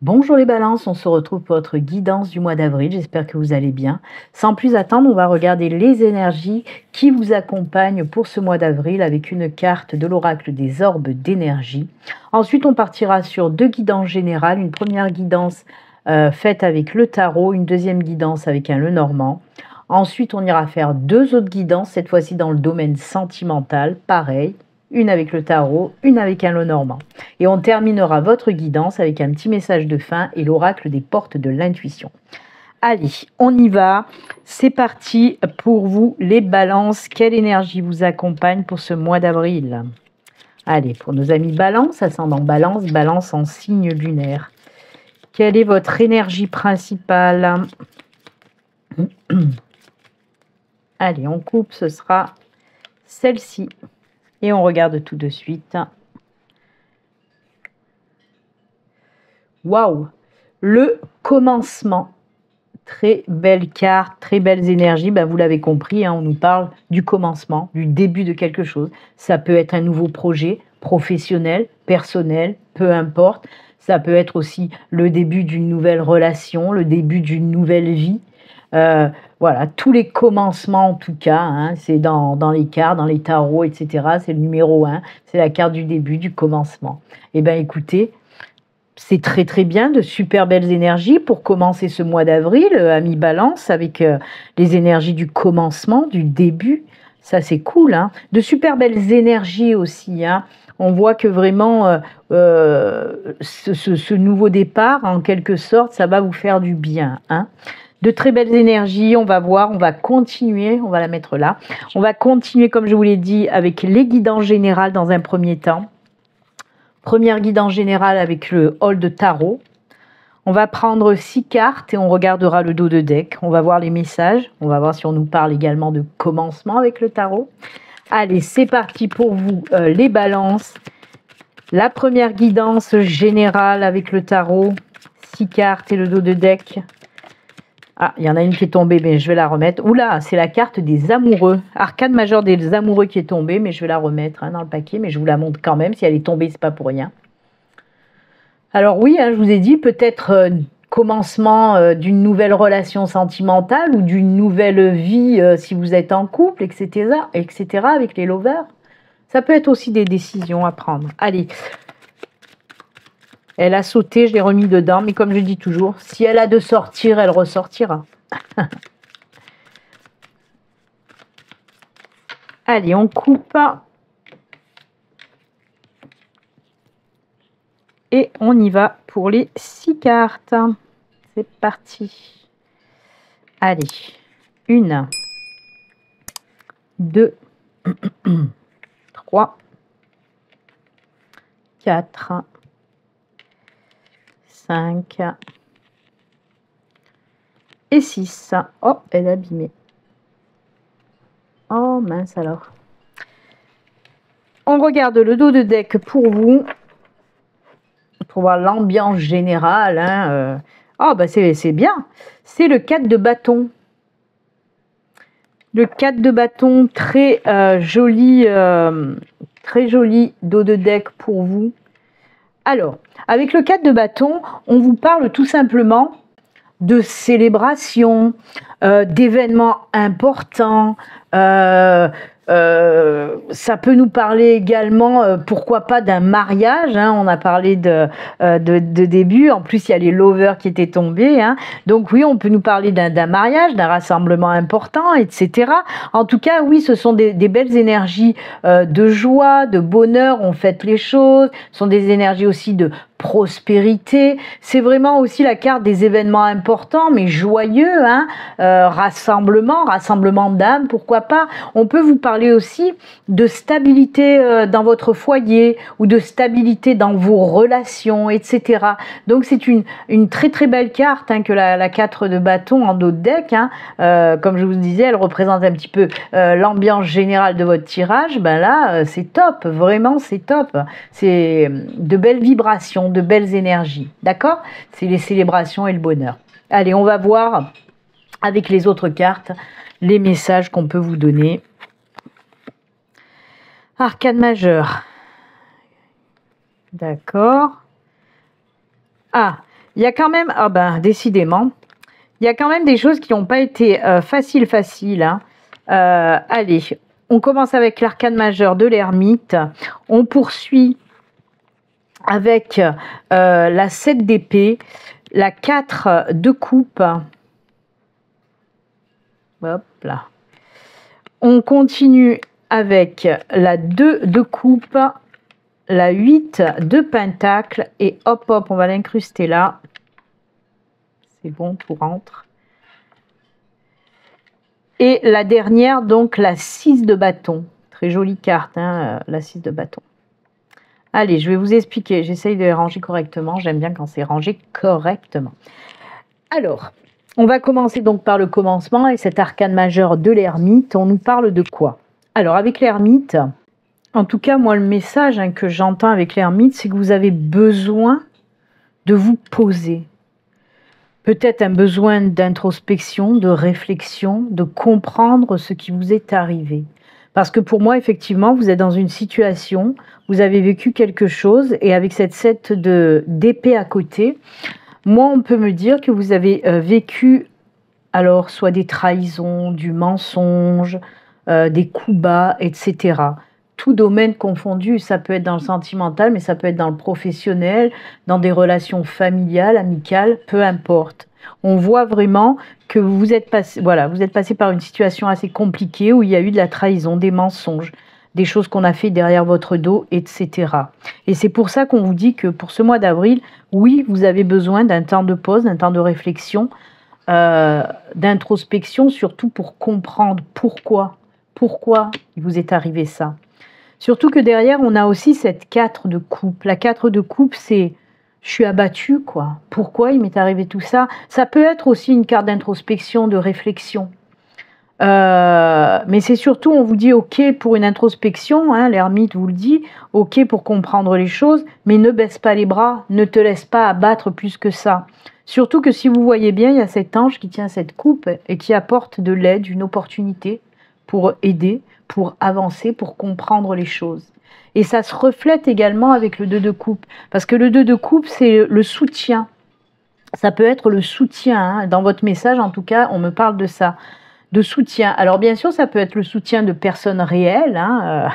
Bonjour les balances, on se retrouve pour votre guidance du mois d'avril, j'espère que vous allez bien. Sans plus attendre, on va regarder les énergies qui vous accompagnent pour ce mois d'avril avec une carte de l'oracle des orbes d'énergie. Ensuite, on partira sur deux guidances générales, une première guidance faite avec le tarot, une deuxième guidance avec un Lenormand. Ensuite, on ira faire deux autres guidances, cette fois-ci dans le domaine sentimental, pareil, une avec le tarot, une avec un Lenormand. Et on terminera votre guidance avec un petit message de fin et l'oracle des portes de l'intuition. Allez, on y va. C'est parti pour vous les balances. Quelle énergie vous accompagne pour ce mois d'avril? Allez, pour nos amis balance, ascendant balance, balance en signe lunaire. Quelle est votre énergie principale? Allez, on coupe, ce sera celle-ci. Et on regarde tout de suite. Waouh! Le commencement. Très belle carte, très belles énergies. Ben, vous l'avez compris, hein, on nous parle du commencement, du début de quelque chose. Ça peut être un nouveau projet professionnel, personnel, peu importe. Ça peut être aussi le début d'une nouvelle relation, le début d'une nouvelle vie. Voilà, tous les commencements en tout cas, hein, c'est dans les cartes, dans les tarots, etc. C'est le numéro 1, c'est la carte du début, du commencement. Eh bien écoutez, c'est très très bien, de super belles énergies pour commencer ce mois d'avril, amis balance, avec les énergies du commencement, du début. Ça c'est cool, hein. De super belles énergies aussi, hein. On voit que vraiment ce nouveau départ, en quelque sorte, ça va vous faire du bien, hein. De très belles énergies, on va voir, on va continuer, on va la mettre là. On va continuer, comme je vous l'ai dit, avec les guidances générales dans un premier temps. Première guidance générale avec le hall de tarot. On va prendre 6 cartes et on regardera le dos de deck. On va voir les messages. On va voir si on nous parle également de commencement avec le tarot. Allez, c'est parti pour vous, les balances. La première guidance générale avec le tarot. 6 cartes et le dos de deck. Ah, il y en a une qui est tombée, mais je vais la remettre. Oula, c'est la carte des amoureux. Arcane majeur des amoureux qui est tombée, mais je vais la remettre, hein, dans le paquet. Mais je vous la montre quand même. Si elle est tombée, c'est pas pour rien. Alors oui, hein, je vous ai dit, peut-être commencement d'une nouvelle relation sentimentale ou d'une nouvelle vie si vous êtes en couple, etc., avec les lovers. Ça peut être aussi des décisions à prendre. Allez. Elle a sauté, je l'ai remis dedans, mais comme je dis toujours, si elle a de sortir, elle ressortira. Allez, on coupe. Et on y va pour les 6 cartes. C'est parti. Allez, 1, 2, 3, 4, 5 et 6. Oh, elle est abîmée. Oh mince alors. On regarde le dos de deck pour vous. Pour voir l'ambiance générale. Hein, oh, bah c'est bien. C'est le 4 de bâton. Le 4 de bâton, très joli dos de deck pour vous. Alors, avec le 4 de bâton, on vous parle tout simplement de célébration, d'événements importants. Ça peut nous parler également, pourquoi pas, d'un mariage, hein. On a parlé de début, en plus il y a les lovers qui étaient tombés, hein. Donc oui, on peut nous parler d'un mariage, d'un rassemblement important, etc. En tout cas, oui, ce sont des belles énergies de joie, de bonheur, on fête les choses, ce sont des énergies aussi de prospérité. C'est vraiment aussi la carte des événements importants, mais joyeux, hein. Rassemblement d'âmes, pourquoi pas. On peut vous parler aussi de stabilité dans votre foyer ou de stabilité dans vos relations, etc. Donc c'est une très très belle carte, hein, que la 4 de bâton en dos de deck, hein. Comme je vous disais, elle représente un petit peu l'ambiance générale de votre tirage. Ben là, c'est top, vraiment c'est top. C'est de belles vibrations, de belles énergies, d'accord? C'est les célébrations et le bonheur. Allez, on va voir avec les autres cartes les messages qu'on peut vous donner. Arcane majeur. D'accord. Ah, Il y a quand même, ah ben, décidément, il y a quand même des choses qui n'ont pas été faciles. Hein. Allez, on commence avec l'arcane majeur de l'ermite. On poursuit avec la 7 d'épée, la 4 de coupe. Hop là. On continue avec la 2 de coupe, la 8 de pentacle, et hop hop, on va l'incruster là. C'est bon, tout rentre. Et la dernière, donc la 6 de bâton. Très jolie carte, hein, la 6 de bâton. Allez, je vais vous expliquer. J'essaye de les ranger correctement. J'aime bien quand c'est rangé correctement. Alors, on va commencer donc par le commencement. Et cet arcane majeur de l'ermite, on nous parle de quoi? Alors, avec l'ermite, en tout cas, moi, le message que j'entends avec l'ermite, c'est que vous avez besoin de vous poser. Peut-être un besoin d'introspection, de réflexion, de comprendre ce qui vous est arrivé. Parce que pour moi, effectivement, vous êtes dans une situation, vous avez vécu quelque chose, et avec cette 7 d'épée à côté, moi, on peut me dire que vous avez vécu, alors, soit des trahisons, du mensonge, des coups bas, etc. Tout domaine confondu, ça peut être dans le sentimental, mais ça peut être dans le professionnel, dans des relations familiales, amicales, peu importe. On voit vraiment que vous êtes passé, voilà, vous êtes passé par une situation assez compliquée où il y a eu de la trahison, des mensonges, des choses qu'on a fait derrière votre dos, etc. Et c'est pour ça qu'on vous dit que pour ce mois d'avril, oui, vous avez besoin d'un temps de pause, d'un temps de réflexion, d'introspection, surtout pour comprendre pourquoi il vous est arrivé ça. Surtout que derrière, on a aussi cette 4 de coupe. La 4 de coupe, c'est je suis abattue, quoi. Pourquoi il m'est arrivé tout ça? Ça peut être aussi une carte d'introspection, de réflexion. Mais c'est surtout, on vous dit ok pour une introspection, hein, l'ermite vous le dit, ok pour comprendre les choses, mais ne baisse pas les bras, ne te laisse pas abattre plus que ça. Surtout que si vous voyez bien, il y a cet ange qui tient cette coupe et qui apporte de l'aide, une opportunité pour aider, pour avancer, pour comprendre les choses. Et ça se reflète également avec le 2 de coupe, parce que le 2 de coupe, c'est le soutien. Ça peut être le soutien, hein. Dans votre message, en tout cas, on me parle de ça, de soutien. Alors bien sûr, ça peut être le soutien de personnes réelles, hein,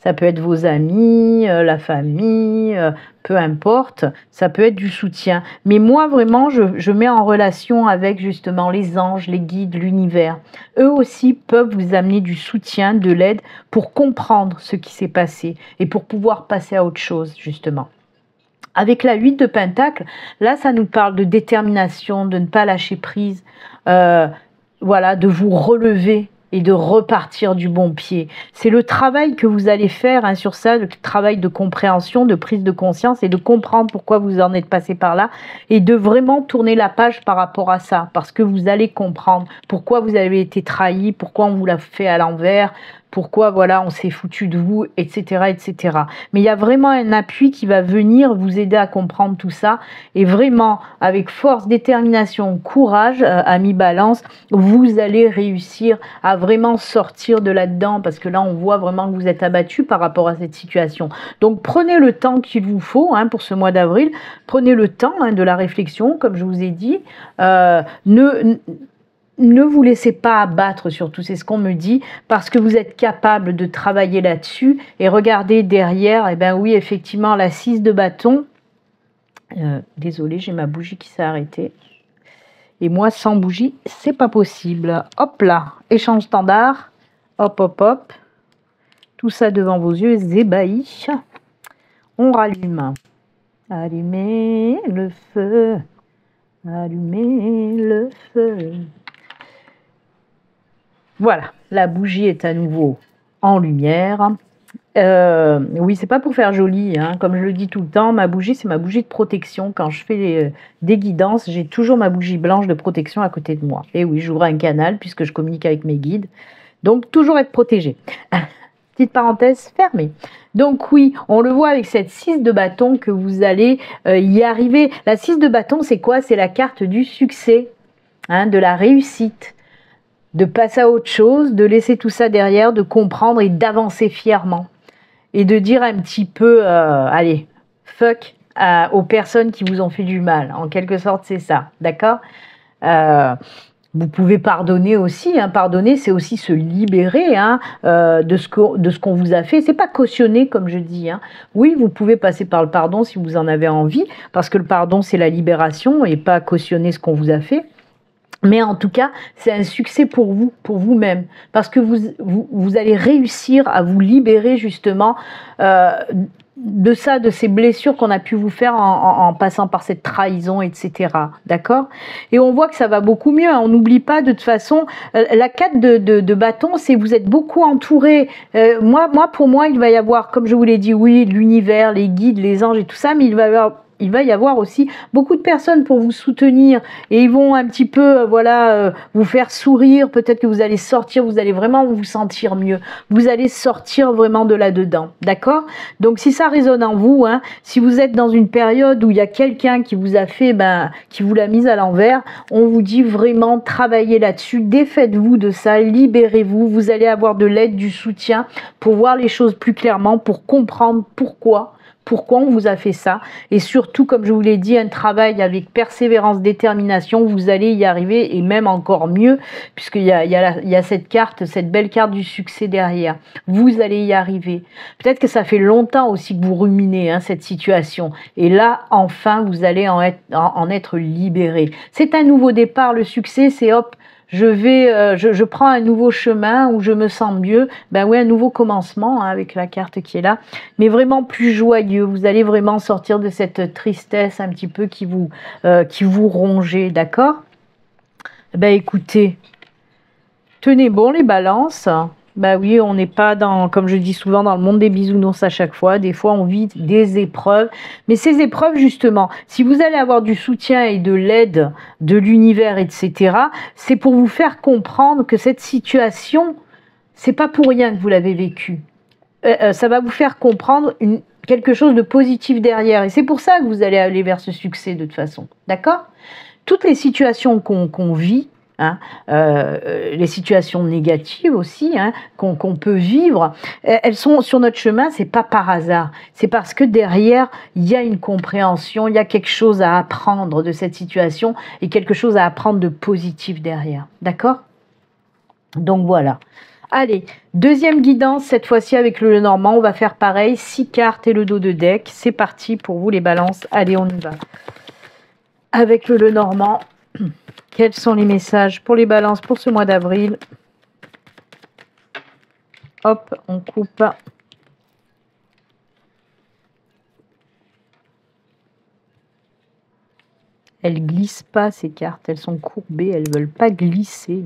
ça peut être vos amis, la famille, peu importe, ça peut être du soutien. Mais moi, vraiment, je mets en relation avec justement les anges, les guides, l'univers. Eux aussi peuvent vous amener du soutien, de l'aide pour comprendre ce qui s'est passé et pour pouvoir passer à autre chose, justement. Avec la 8 de pentacle, là, ça nous parle de détermination, de ne pas lâcher prise, voilà, de vous relever et de repartir du bon pied. C'est le travail que vous allez faire, hein, sur ça, le travail de compréhension, de prise de conscience et de comprendre pourquoi vous en êtes passé par là et de vraiment tourner la page par rapport à ça, parce que vous allez comprendre pourquoi vous avez été trahi, pourquoi on vous l'a fait à l'envers, pourquoi voilà on s'est foutu de vous, etc., etc. Mais il y a vraiment un appui qui va venir vous aider à comprendre tout ça et vraiment avec force, détermination, courage, ami Balance, vous allez réussir à vraiment sortir de là-dedans parce que là on voit vraiment que vous êtes abattu par rapport à cette situation. Donc prenez le temps qu'il vous faut, hein, pour ce mois d'avril, prenez le temps, hein, de la réflexion comme je vous ai dit, ne vous laissez pas abattre, surtout, c'est ce qu'on me dit, parce que vous êtes capable de travailler là-dessus. Et regardez derrière, eh bien oui, effectivement, la 6 de bâton. Désolée, j'ai ma bougie qui s'est arrêtée. Et moi, sans bougie, c'est pas possible. Hop là, échange standard. Hop, hop, hop. Tout ça devant vos yeux, ébahis. On rallume. Allumez le feu. Allumez le feu. Voilà, la bougie est à nouveau en lumière. Oui, c'est pas pour faire joli, hein. Comme je le dis tout le temps, ma bougie, c'est ma bougie de protection. Quand je fais des guidances, j'ai toujours ma bougie blanche de protection à côté de moi. Et oui, j'ouvre un canal puisque je communique avec mes guides. Donc, toujours être protégé. Petite parenthèse fermée. Donc oui, on le voit avec cette 6 de bâton que vous allez y arriver. La 6 de bâton, c'est quoi? C'est la carte du succès, hein, de la réussite, de passer à autre chose, de laisser tout ça derrière, de comprendre et d'avancer fièrement. Et de dire un petit peu, allez, fuck aux personnes qui vous ont fait du mal. En quelque sorte, c'est ça, d'accord? Vous pouvez pardonner aussi. Hein. Pardonner, c'est aussi se libérer hein, de ce qu'on vous a fait. C'est pas cautionner, comme je dis. Hein. Oui, vous pouvez passer par le pardon si vous en avez envie, parce que le pardon, c'est la libération et pas cautionner ce qu'on vous a fait. Mais en tout cas, c'est un succès pour vous, pour vous-même, parce que vous allez réussir à vous libérer justement de ça, de ces blessures qu'on a pu vous faire en passant par cette trahison, etc. D'accord? Et on voit que ça va beaucoup mieux. Hein. On n'oublie pas de toute façon, la 4 de bâton, c'est vous êtes beaucoup entouré. Pour moi, il va y avoir, comme je vous l'ai dit, oui, l'univers, les guides, les anges et tout ça, mais il va y avoir aussi beaucoup de personnes pour vous soutenir et ils vont un petit peu vous faire sourire, peut-être que vous allez sortir, vous allez vraiment vous sentir mieux, vous allez sortir vraiment de là-dedans, d'accord? Donc si ça résonne en vous, hein, si vous êtes dans une période où il y a quelqu'un qui vous a fait, qui vous l'a mise à l'envers, on vous dit vraiment travaillez là-dessus, défaites-vous de ça, libérez-vous, vous allez avoir de l'aide, du soutien pour voir les choses plus clairement, pour comprendre pourquoi on vous a fait ça, et surtout, comme je vous l'ai dit, un travail avec persévérance, détermination, vous allez y arriver, et même encore mieux, puisqu'il y a cette carte, cette belle carte du succès derrière. Vous allez y arriver. Peut-être que ça fait longtemps aussi que vous ruminez hein, cette situation, et là, enfin, vous allez en être libéré. C'est un nouveau départ, le succès, c'est hop, je prends un nouveau chemin où je me sens mieux. Ben oui, un nouveau commencement hein, avec la carte qui est là, mais vraiment plus joyeux. Vous allez vraiment sortir de cette tristesse un petit peu qui vous rongeait, d'accord? Ben écoutez, tenez bon les balances. Bah oui, on n'est pas dans, comme je dis souvent, dans le monde des bisounours à chaque fois. Des fois, on vit des épreuves. Mais ces épreuves, justement, si vous allez avoir du soutien et de l'aide de l'univers, etc., c'est pour vous faire comprendre que cette situation, c'est pas pour rien que vous l'avez vécue. Ça va vous faire comprendre quelque chose de positif derrière. Et c'est pour ça que vous allez aller vers ce succès de toute façon. D'accord? Toutes les situations qu'on vit, hein, les situations négatives aussi hein, qu'on peut vivre, elles sont sur notre chemin, c'est pas par hasard, c'est parce que derrière il y a une compréhension, il y a quelque chose à apprendre de cette situation et quelque chose à apprendre de positif derrière, d'accord? Donc voilà. Allez, deuxième guidance, cette fois-ci avec le Lenormand, on va faire pareil, 6 cartes et le dos de deck, c'est parti pour vous les balances, allez on y va. Avec le Lenormand, quels sont les messages pour les balances pour ce mois d'avril? Hop, on coupe. Elles glissent pas ces cartes, elles sont courbées, elles veulent pas glisser.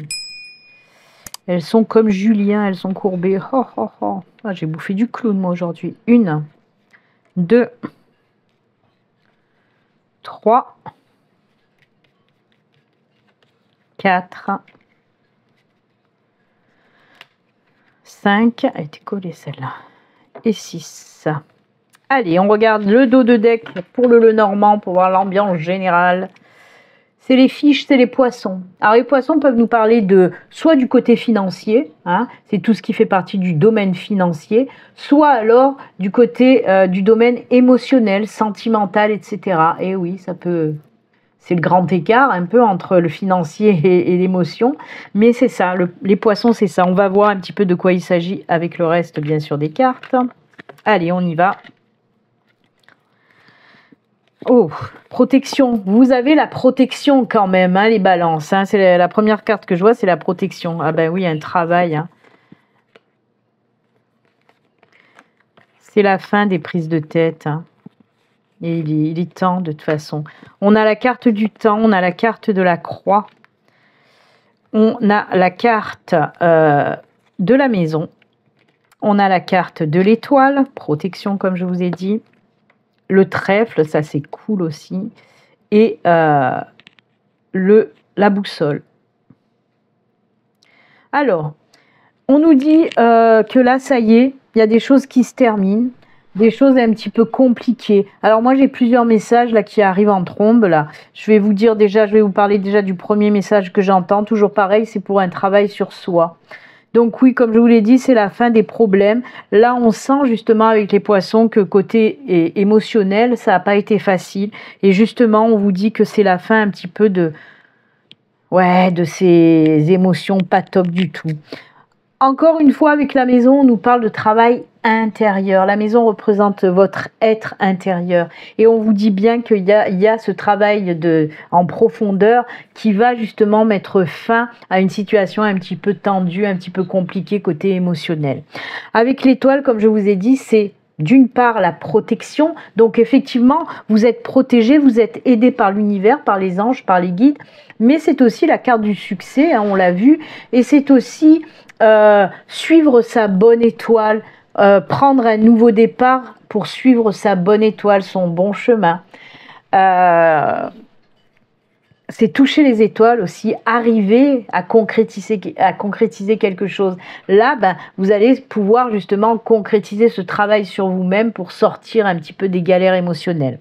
Elles sont comme Julien, elles sont courbées. Oh, oh, oh. Ah, j'ai bouffé du clown moi aujourd'hui. 1, 2, 3, 4, 5, elle était collée celle-là, et 6. Allez, on regarde le dos de deck pour le Lenormand, pour voir l'ambiance générale. C'est les fiches, c'est les poissons. Alors les poissons peuvent nous parler de soit du côté financier, hein, c'est tout ce qui fait partie du domaine financier, soit alors du côté du domaine émotionnel, sentimental, etc. Et oui, ça peut... C'est le grand écart un peu entre le financier et l'émotion, mais c'est ça, les poissons c'est ça. On va voir un petit peu de quoi il s'agit avec le reste bien sûr des cartes. Allez, on y va. Oh, protection. Vous avez la protection quand même, hein, les balances. Hein. C'est la première carte que je vois, c'est la protection. Ah ben oui, un travail. Hein. C'est la fin des prises de tête. Hein. Et il est temps de toute façon. On a la carte du temps, on a la carte de la croix. On a la carte de la maison. On a la carte de l'étoile, protection comme je vous ai dit. Le trèfle, ça c'est cool aussi. Et la boussole. Alors, on nous dit que là, ça y est, il y a des choses qui se terminent. Des choses un petit peu compliquées. Alors moi, j'ai plusieurs messages là qui arrivent en trombe. Là. Je vais vous parler déjà du premier message que j'entends. Toujours pareil, c'est pour un travail sur soi. Donc oui, comme je vous l'ai dit, c'est la fin des problèmes. Là, on sent justement avec les poissons que côté émotionnel, ça n'a pas été facile. Et justement, on vous dit que c'est la fin un petit peu de ces émotions pas top du tout. Encore une fois, avec la maison, on nous parle de travail intérieur. La maison représente votre être intérieur. Et on vous dit bien qu'il y a ce travail en profondeur qui va justement mettre fin à une situation un petit peu tendue, un petit peu compliquée côté émotionnel. Avec l'étoile, comme je vous ai dit, c'est d'une part la protection. Donc effectivement, vous êtes protégé, vous êtes aidé par l'univers, par les anges, par les guides. Mais c'est aussi la carte du succès, hein, on l'a vu. Et c'est aussi suivre sa bonne étoile, prendre un nouveau départ pour suivre sa bonne étoile, son bon chemin. C'est toucher les étoiles aussi, arriver à concrétiser quelque chose. Là, vous allez pouvoir justement concrétiser ce travail sur vous-même pour sortir un petit peu des galères émotionnelles.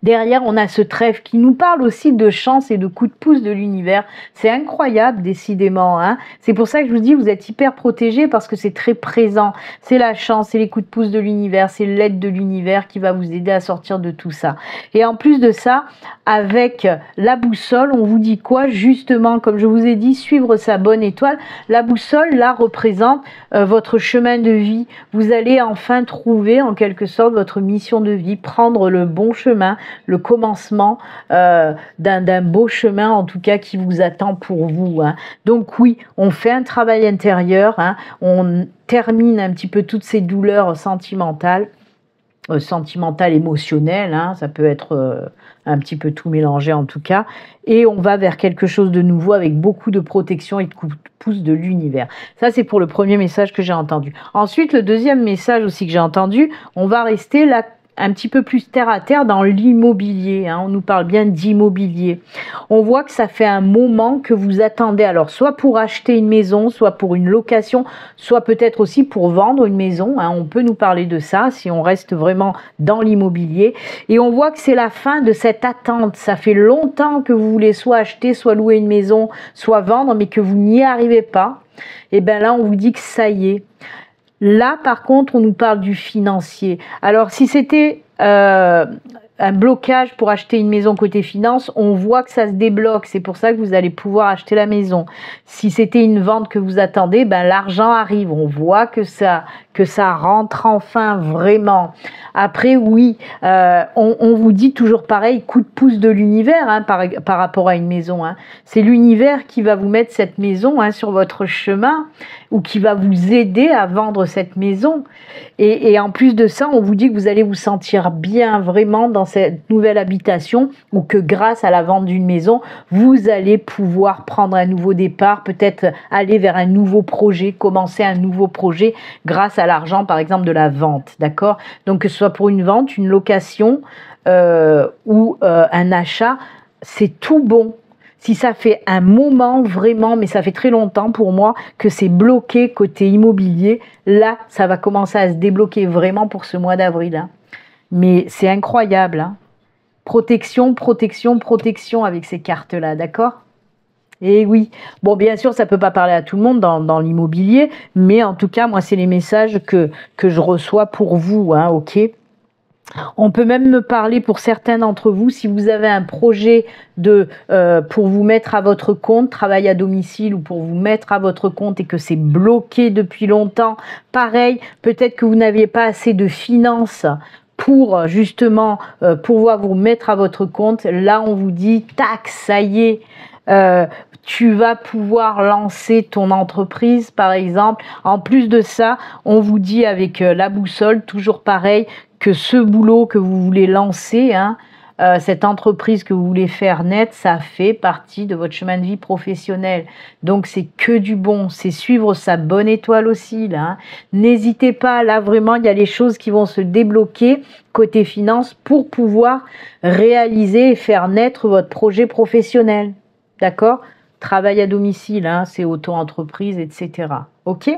Derrière, on a ce trèfle qui nous parle aussi de chance et de coups de pouce de l'univers. C'est incroyable, décidément. Hein. C'est pour ça que je vous dis, vous êtes hyper protégés parce que c'est très présent. C'est la chance, c'est les coups de pouce de l'univers, c'est l'aide de l'univers qui va vous aider à sortir de tout ça. Et en plus de ça, avec la boussole, on vous dit quoi? Justement, comme je vous ai dit, suivre sa bonne étoile. La boussole, là, représente votre chemin de vie. Vous allez enfin trouver, en quelque sorte, votre mission de vie, prendre le bon chemin, le commencement d'un beau chemin, en tout cas, qui vous attend pour vous. Hein. Donc oui, on fait un travail intérieur, hein, on termine un petit peu toutes ces douleurs sentimentales, émotionnelles, hein, ça peut être un petit peu tout mélangé en tout cas, et on va vers quelque chose de nouveau avec beaucoup de protection et de coups de pouce de l'univers. Ça, c'est pour le premier message que j'ai entendu. Ensuite, le deuxième message aussi que j'ai entendu, on va rester là un petit peu plus terre à terre dans l'immobilier. Hein. On nous parle bien d'immobilier. On voit que ça fait un moment que vous attendez. Alors, soit pour acheter une maison, soit pour une location, soit peut-être aussi pour vendre une maison. Hein. On peut nous parler de ça si on reste vraiment dans l'immobilier. Et on voit que c'est la fin de cette attente. Ça fait longtemps que vous voulez soit acheter, soit louer une maison, soit vendre, mais que vous n'y arrivez pas. Et bien là, on vous dit que ça y est. Là, par contre, on nous parle du financier. Alors, si c'était un blocage pour acheter une maison côté finance, on voit que ça se débloque. C'est pour ça que vous allez pouvoir acheter la maison. Si c'était une vente que vous attendez, l'argent arrive. On voit que ça rentre enfin vraiment. Après, oui, on vous dit toujours pareil, coup de pouce de l'univers hein, par rapport à une maison. Hein. C'est l'univers qui va vous mettre cette maison hein, sur votre chemin ou qui va vous aider à vendre cette maison. Et en plus de ça, on vous dit que vous allez vous sentir bien vraiment dans cette nouvelle habitation ou que grâce à la vente d'une maison, vous allez pouvoir prendre un nouveau départ, peut-être aller vers un nouveau projet, commencer un nouveau projet grâce à l'argent, par exemple, de la vente, d'accord? Donc, que ce soit pour une vente, une location ou un achat, c'est tout bon. Si ça fait un moment vraiment, mais ça fait très longtemps pour moi, que c'est bloqué côté immobilier, là, ça va commencer à se débloquer vraiment pour ce mois d'avril. Hein. Mais c'est incroyable. Hein. Protection, protection, protection avec ces cartes-là, d'accord ? Et oui, bon, bien sûr, ça peut pas parler à tout le monde dans l'immobilier, mais en tout cas, moi, c'est les messages que je reçois pour vous, hein, ok ? On peut même me parler pour certains d'entre vous, si vous avez un projet pour vous mettre à votre compte, travail à domicile ou pour vous mettre à votre compte et que c'est bloqué depuis longtemps. Pareil, peut-être que vous n'aviez pas assez de finances pour justement pouvoir vous mettre à votre compte. Là, on vous dit, tac, ça y est, tu vas pouvoir lancer ton entreprise, par exemple. En plus de ça, on vous dit avec la boussole, toujours pareil, que ce boulot que vous voulez lancer, hein, cette entreprise que vous voulez faire naître, ça fait partie de votre chemin de vie professionnel. Donc, c'est que du bon. C'est suivre sa bonne étoile aussi, là. Hein. N'hésitez pas, là, vraiment, il y a les choses qui vont se débloquer côté finance pour pouvoir réaliser et faire naître votre projet professionnel. D'accord ? Travail à domicile, hein, c'est auto-entreprise, etc. Ok ?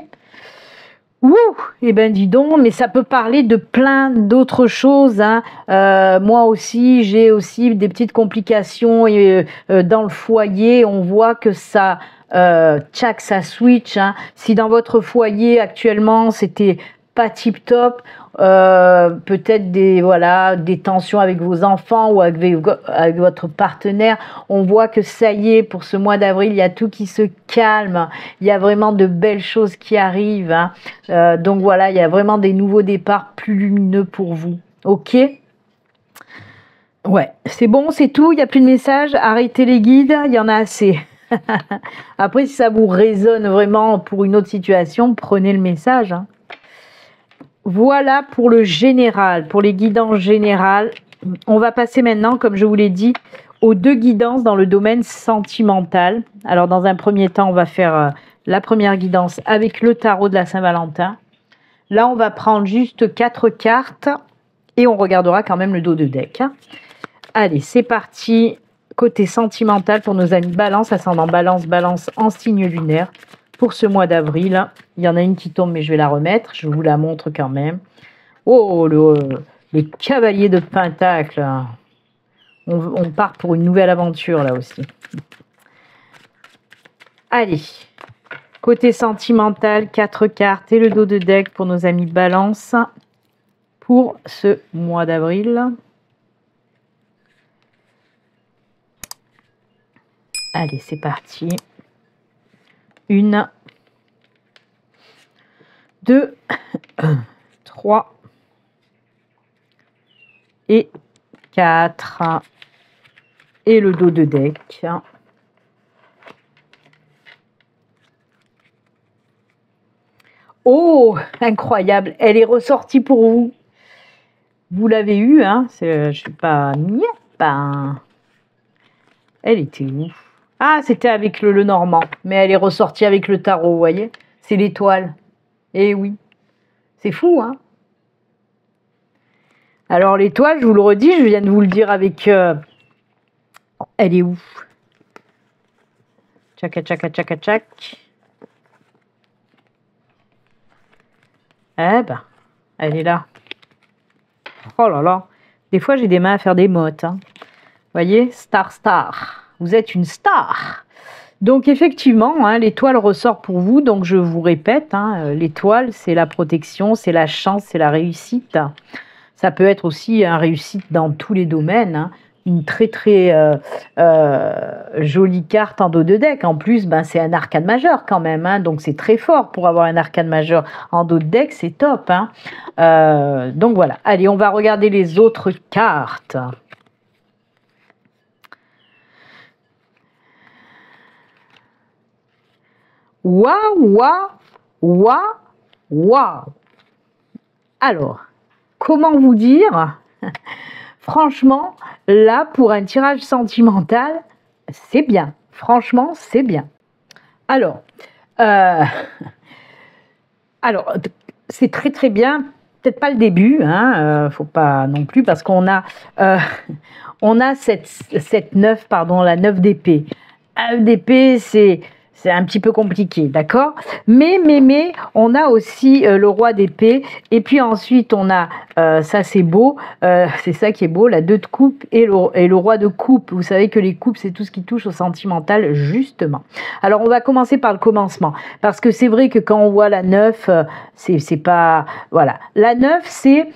Ouh, eh ben dis donc, mais ça peut parler de plein d'autres choses. Hein. Moi aussi, j'ai aussi des petites complications dans le foyer. On voit que ça tchac, ça switch. Hein. Si dans votre foyer actuellement c'était pas tip top, peut-être des tensions avec vos enfants ou avec votre partenaire, on voit que ça y est, pour ce mois d'avril, il y a tout qui se calme, il y a vraiment de belles choses qui arrivent. Hein. Donc voilà, il y a vraiment des nouveaux départs plus lumineux pour vous. Ok ? Ouais, c'est bon, c'est tout, il n'y a plus de messages, arrêtez les guides, il y en a assez. Après, si ça vous résonne vraiment pour une autre situation, prenez le message. Hein. Voilà pour le général, pour les guidances générales. On va passer maintenant, comme je vous l'ai dit, aux 2 guidances dans le domaine sentimental. Alors, dans un premier temps, on va faire la première guidance avec le tarot de la Saint-Valentin. Là, on va prendre juste 4 cartes et on regardera quand même le dos de deck. Allez, c'est parti. Côté sentimental pour nos amis Balance, ascendant Balance, Balance en signe lunaire. Pour ce mois d'avril, il y en a une qui tombe, mais je vais la remettre. Je vous la montre quand même. Oh, le cavalier de Pentacle. On part pour une nouvelle aventure, là aussi. Allez, côté sentimental, 4 cartes et le dos de deck pour nos amis Balance. Pour ce mois d'avril. Allez, c'est parti. 1, 2, 3 et 4. Et le dos de deck. Oh, incroyable. Elle est ressortie pour vous. Vous l'avez eu, hein. Je ne suis pas miette. Elle était où? Ah, c'était avec le Normand, mais elle est ressortie avec le tarot, vous voyez? C'est l'étoile. Eh oui, c'est fou, hein? Alors l'étoile, je vous le redis, je viens de vous le dire avec... Elle est où? Tchac, tchac, tchac, tchac. Eh ben, elle est là. Oh là là. Des fois, j'ai des mains à faire des mottes. Hein. Vous voyez? Star. Vous êtes une star. Donc effectivement, hein, l'étoile ressort pour vous. Donc je vous répète, hein, l'étoile, c'est la protection, c'est la chance, c'est la réussite. Ça peut être aussi une réussite dans tous les domaines. Hein. Une très jolie carte en dos de deck. En plus, ben, c'est un arcane majeur quand même. Hein, donc c'est très fort pour avoir un arcane majeur en dos de deck. C'est top. Hein. Donc voilà. Allez, on va regarder les autres cartes. Waouh. Alors, comment vous dire? Franchement, là, pour un tirage sentimental, c'est bien. Franchement, c'est bien. Alors, c'est très bien. Peut-être pas le début, hein, faut pas non plus, parce qu'on a, cette 9, pardon, la 9 d'épée. 9 d'épée, c'est un petit peu compliqué, d'accord? Mais on a aussi le roi d'épée, et puis ensuite on a, ça c'est beau, c'est ça qui est beau, la 2 de coupe et le roi de coupe. Vous savez que les coupes, c'est tout ce qui touche au sentimental, justement. Alors on va commencer par le commencement, parce que c'est vrai que quand on voit la 9, c'est pas... Voilà, la 9, c'est...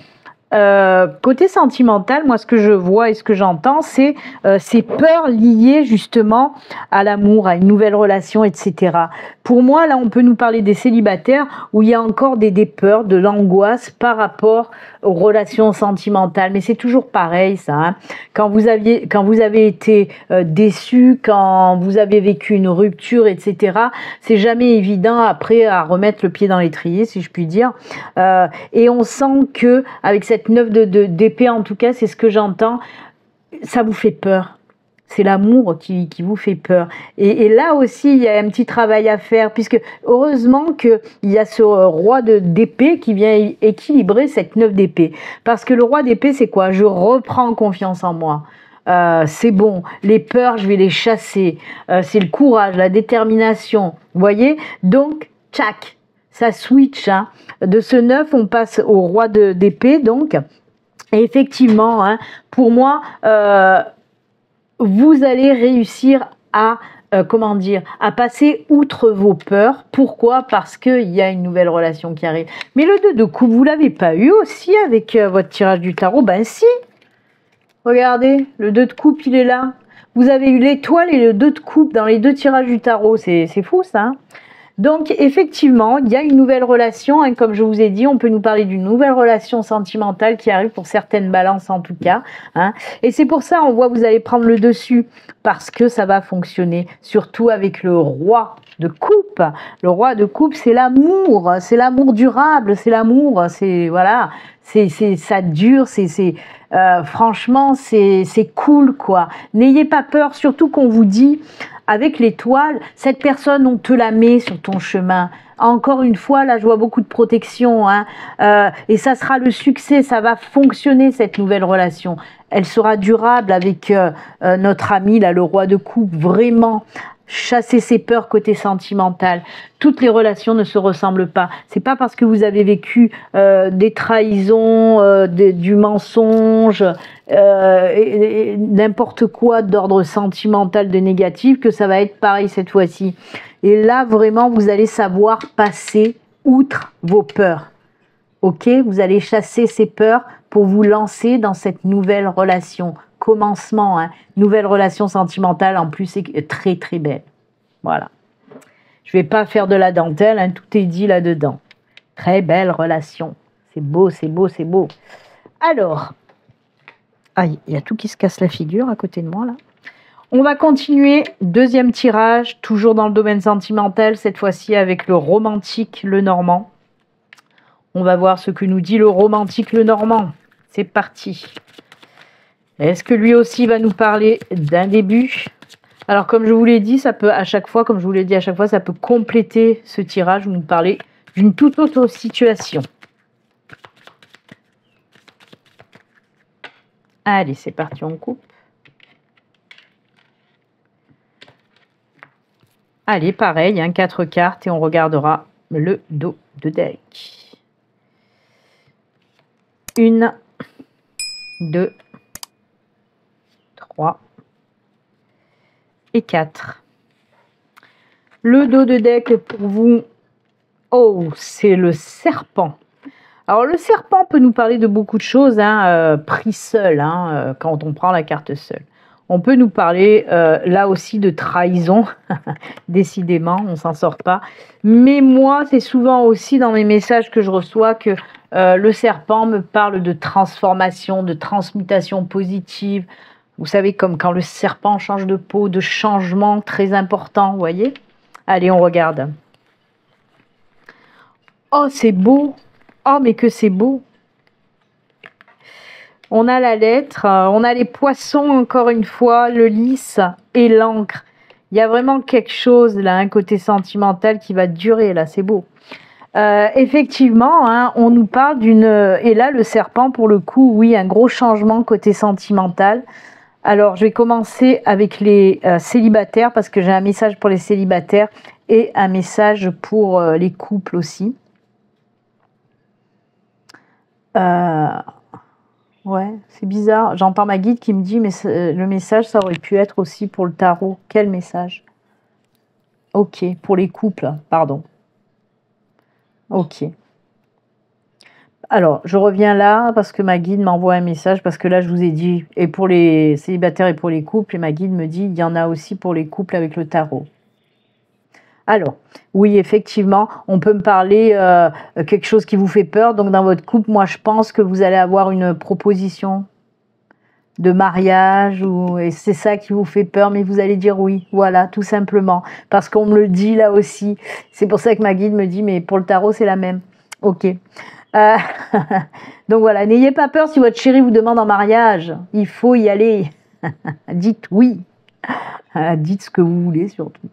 côté sentimental, moi ce que je vois et ce que j'entends, c'est ces peurs liées justement à l'amour, à une nouvelle relation, etc. Pour moi, là, on peut nous parler des célibataires où il y a encore des peurs, de l'angoisse par rapport aux relations sentimentales. Mais c'est toujours pareil, ça. Hein. Quand vous avez été déçu, quand vous avez vécu une rupture, etc., c'est jamais évident après à remettre le pied dans l'étrier, si je puis dire. Et on sent que avec cette 9 d'épée, en tout cas, c'est ce que j'entends, ça vous fait peur. C'est l'amour qui vous fait peur. Et là aussi, il y a un petit travail à faire, puisque heureusement qu'il y a ce roi d'épée qui vient équilibrer cette 9 d'épée. Parce que le roi d'épée, c'est quoi? Je reprends confiance en moi. C'est bon, les peurs, je vais les chasser. C'est le courage, la détermination. Vous voyez? Donc, tchac, ça switch. Hein. De ce 9, on passe au roi d'épée, donc. Et effectivement, hein, pour moi... vous allez réussir à comment dire, à passer outre vos peurs. Pourquoi? Parce qu'il y a une nouvelle relation qui arrive. Mais le 2 de coupe, vous l'avez pas eu aussi avec votre tirage du tarot? Ben si. Regardez, le 2 de coupe, il est là. Vous avez eu l'étoile et le 2 de coupe dans les deux tirages du tarot. C'est fou, ça. Hein. Donc, effectivement, il y a une nouvelle relation. Hein, comme je vous ai dit, on peut nous parler d'une nouvelle relation sentimentale qui arrive pour certaines balances, en tout cas. Hein. Et c'est pour ça, on voit, vous allez prendre le dessus parce que ça va fonctionner. Surtout avec le roi de coupe. Le roi de coupe, c'est l'amour durable, c'est l'amour, c'est, voilà, ça dure, franchement, c'est cool, quoi. N'ayez pas peur, surtout qu'on vous dit, avec l'étoile, cette personne, on te la met sur ton chemin. Encore une fois, là, je vois beaucoup de protection, hein, et ça sera le succès, ça va fonctionner, cette nouvelle relation. Elle sera durable avec notre ami, là, le roi de coupe, vraiment. Chasser ses peurs côté sentimental. Toutes les relations ne se ressemblent pas. C'est pas parce que vous avez vécu des trahisons, du mensonge, n'importe quoi d'ordre sentimental, de négatif, que ça va être pareil cette fois-ci. Et là, vraiment, vous allez savoir passer outre vos peurs. Ok? Vous allez chasser ces peurs pour vous lancer dans cette nouvelle relation. Commencement, hein, nouvelle relation sentimentale, en plus c'est très très belle. Voilà. Je vais pas faire de la dentelle, hein, tout est dit là-dedans. Très belle relation. C'est beau, c'est beau, c'est beau. Alors, aïe, il y a tout qui se casse la figure à côté de moi là. On va continuer, deuxième tirage, toujours dans le domaine sentimental, cette fois-ci avec le romantique, le normand. On va voir ce que nous dit le romantique, le normand. C'est parti. Est-ce que lui aussi va nous parler d'un début? Alors, comme je vous l'ai dit, ça peut à chaque fois, comme je vous l'ai dit à chaque fois, ça peut compléter ce tirage ou nous parler d'une toute autre situation. Allez, c'est parti, on coupe. Allez, pareil, hein, 4 cartes et on regardera le dos de deck. 1, 2, 3 et 4. Le dos de deck pour vous, oh, c'est le serpent. Alors le serpent peut nous parler de beaucoup de choses, hein, pris seul, hein, quand on prend la carte seule. On peut nous parler là aussi de trahison, décidément, on s'en sort pas. Mais moi, c'est souvent aussi dans mes messages que je reçois que le serpent me parle de transformation, de transmutation positive. Vous savez, comme quand le serpent change de peau, de changement très important, vous voyez? Allez, on regarde. Oh, c'est beau! Oh, mais que c'est beau! On a la lettre, on a les poissons encore une fois, le lys et l'encre. Il y a vraiment quelque chose là, un côté sentimental qui va durer là, c'est beau. Effectivement, hein, on nous parle d'une... Et là, le serpent, pour le coup, oui, un gros changement côté sentimental. Alors, je vais commencer avec les célibataires parce que j'ai un message pour les célibataires et un message pour les couples aussi. Ouais, c'est bizarre. J'entends ma guide qui me dit, mais le message, ça aurait pu être aussi pour le tarot. Quel message? Ok, pour les couples, pardon. Ok. Alors, je reviens là parce que ma guide m'envoie un message, parce que là, je vous ai dit, et pour les célibataires et pour les couples, et ma guide me dit, il y en a aussi pour les couples avec le tarot. Alors, oui, effectivement, on peut me parler quelque chose qui vous fait peur. Donc, dans votre couple, moi, je pense que vous allez avoir une proposition de mariage et c'est ça qui vous fait peur, mais vous allez dire oui, voilà, tout simplement. Parce qu'on me le dit là aussi. C'est pour ça que ma guide me dit, mais pour le tarot, c'est la même. Ok. Donc, voilà, n'ayez pas peur si votre chéri vous demande en mariage. Il faut y aller. Dites oui. Dites ce que vous voulez surtout.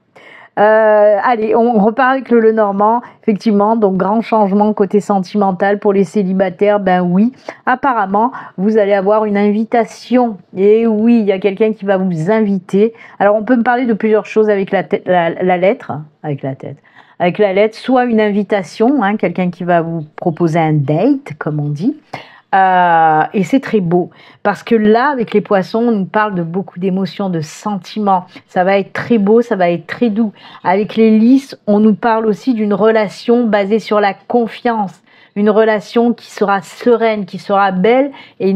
Allez, on repart avec le Normand, effectivement, donc grand changement côté sentimental pour les célibataires, ben oui, apparemment, vous allez avoir une invitation, et oui, il y a quelqu'un qui va vous inviter. Alors, on peut me parler de plusieurs choses avec la lettre, avec la lettre, soit une invitation, hein, quelqu'un qui va vous proposer un date, comme on dit, Et c'est très beau, parce que là, avec les poissons, on nous parle de beaucoup d'émotions, de sentiments. Ça va être très beau, ça va être très doux. Avec les lys, on nous parle aussi d'une relation basée sur la confiance, une relation qui sera sereine, qui sera belle, et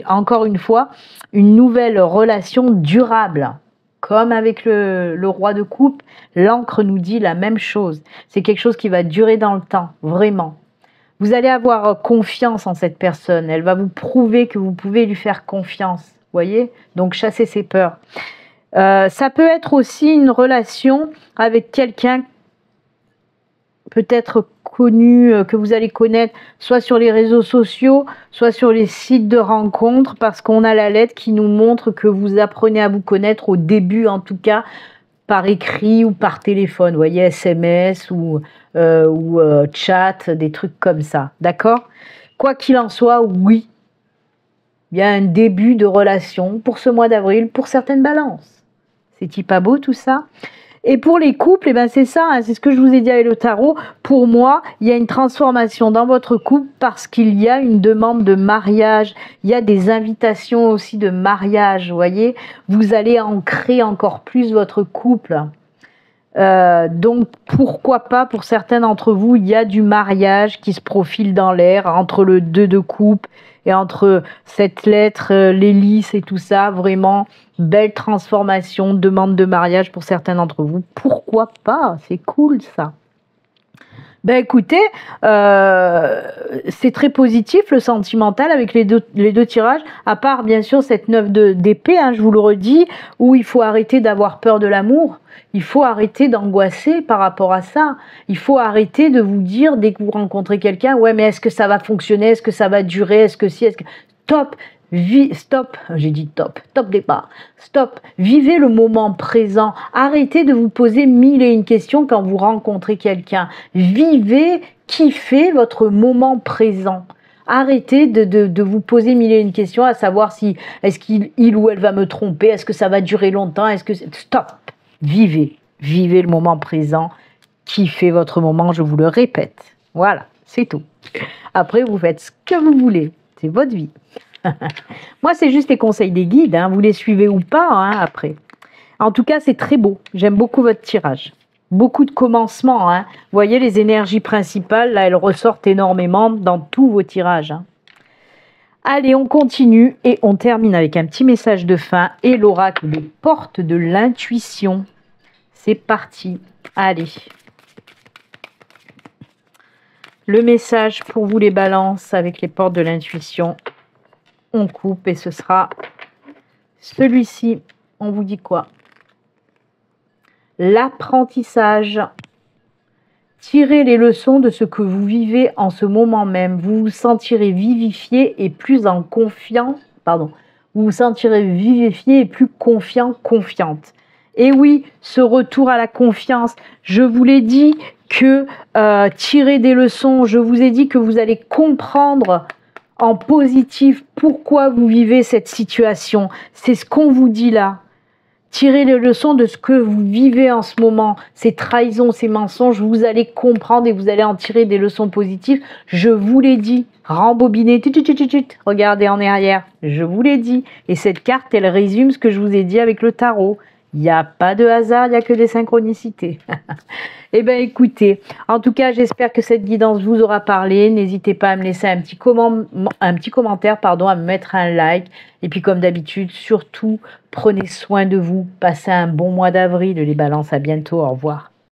encore une fois, une nouvelle relation durable. Comme avec le roi de coupe, l'encre nous dit la même chose. C'est quelque chose qui va durer dans le temps, vraiment. Vous allez avoir confiance en cette personne. Elle va vous prouver que vous pouvez lui faire confiance. Voyez? Donc, chassez ses peurs. Ça peut être aussi une relation avec quelqu'un peut-être connu, que vous allez connaître, soit sur les réseaux sociaux, soit sur les sites de rencontres, parce qu'on a la lettre qui nous montre que vous apprenez à vous connaître au début, en tout cas, par écrit ou par téléphone, vous voyez, SMS ou chat, des trucs comme ça, d'accord? Quoi qu'il en soit, oui, il y a un début de relation pour ce mois d'avril, pour certaines balances. C'est-il pas beau tout ça? Et pour les couples, eh ben c'est ça, hein, c'est ce que je vous ai dit avec le tarot. Pour moi, il y a une transformation dans votre couple parce qu'il y a une demande de mariage. Il y a des invitations aussi de mariage, vous voyez. Vous allez ancrer encore plus votre couple. Donc, pourquoi pas, pour certains d'entre vous, il y a du mariage qui se profile dans l'air entre le 2 de coupe et entre cette lettre, l'hélice et tout ça. Vraiment, belle transformation, demande de mariage pour certains d'entre vous. Pourquoi pas? C'est cool ça. Ben écoutez, c'est très positif le sentimental avec les deux tirages, à part bien sûr cette 9 d'épée, hein, je vous le redis, où il faut arrêter d'avoir peur de l'amour, il faut arrêter d'angoisser par rapport à ça, il faut arrêter de vous dire dès que vous rencontrez quelqu'un, ouais mais est-ce que ça va fonctionner, est-ce que ça va durer, est-ce que si, est-ce que... Top, stop, j'ai dit top départ, stop, vivez le moment présent, arrêtez de vous poser mille et une questions quand vous rencontrez quelqu'un, vivez, kiffez votre moment présent. Arrêtez de vous poser mille et une questions à savoir si est-ce qu'il ou elle va me tromper, est-ce que ça va durer longtemps, est-ce que... Stop, vivez le moment présent, kiffez votre moment, je vous le répète. Voilà, c'est tout. Après, vous faites ce que vous voulez, c'est votre vie. Moi, c'est juste les conseils des guides, hein. Vous les suivez ou pas, hein, après. En tout cas, c'est très beau. J'aime beaucoup votre tirage. Beaucoup de commencements. Hein. Vous voyez, les énergies principales, là, elles ressortent énormément dans tous vos tirages. Hein. Allez, on continue et on termine avec un petit message de fin et l'oracle des portes de l'intuition. C'est parti. Allez. Le message pour vous les balances avec les portes de l'intuition. On coupe et ce sera celui-ci. On vous dit quoi? L'apprentissage. Tirez les leçons de ce que vous vivez en ce moment même. Vous vous sentirez vivifié et plus en confiant. Pardon. Vous vous sentirez vivifié et plus confiant, confiante. Et oui, ce retour à la confiance. Je vous l'ai dit que tirer des leçons. Je vous ai dit que vous allez comprendre en positif pourquoi vous vivez cette situation. C'est ce qu'on vous dit là. Tirez les leçons de ce que vous vivez en ce moment, ces trahisons, ces mensonges, vous allez comprendre et vous allez en tirer des leçons positives. Je vous l'ai dit, rembobinez, regardez en arrière, je vous l'ai dit. Et cette carte, elle résume ce que je vous ai dit avec le tarot. Il n'y a pas de hasard, il n'y a que des synchronicités. Eh bien, écoutez, en tout cas, j'espère que cette guidance vous aura parlé. N'hésitez pas à me laisser un petit commentaire, à me mettre un like. Et puis, comme d'habitude, surtout, prenez soin de vous. Passez un bon mois d'avril, les balances. À bientôt. Au revoir.